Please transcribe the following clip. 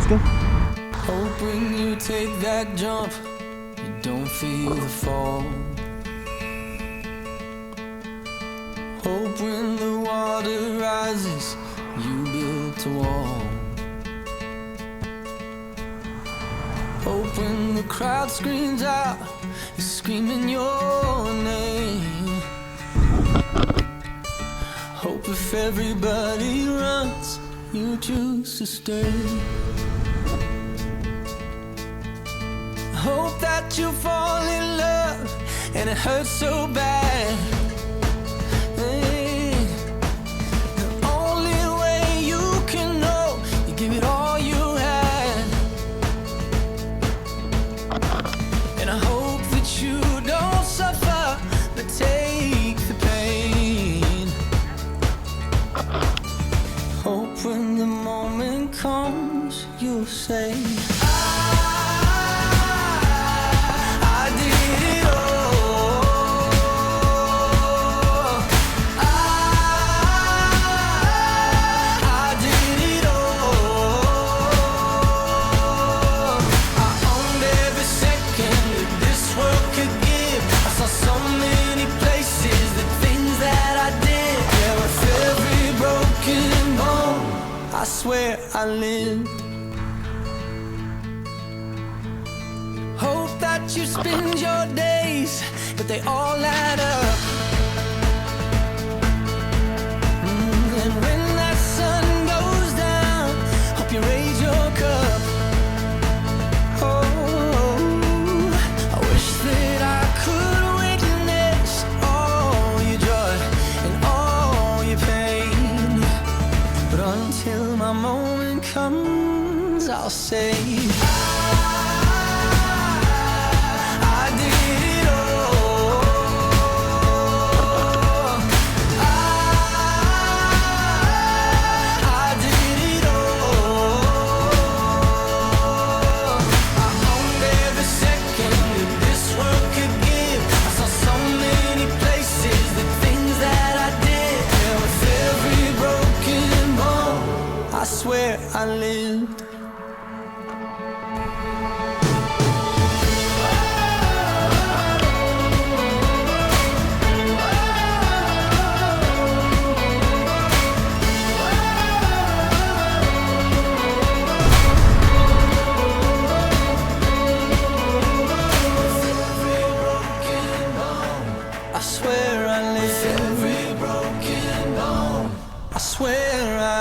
let's go. Hope when you take that jump, you don't feel the fall. Hope when the water rises, you built a wall. Hope when the crowd screams out, you're screaming your name. Hope if everybody runs, you choose to stay. Hope that you fall in love and it hurts so bad. Hey, the only way you can know, you give it all you had. And I hope that you don't suffer, but take the pain. Hope when the moment comes, you'll say, I swear I lived. Hope that you spend your days, but they all add up. And when that sun goes down, hope you raise your cup. Oh, I wish that I could witness all your joy and all your pain. But until my moment comes, I'll say I did it all. I did it all. I owned every second that this world could give. I saw so many places, the things that I did. Yeah, with every broken bone, I swear I lived. I swear I lived. Every broken bone, I swear I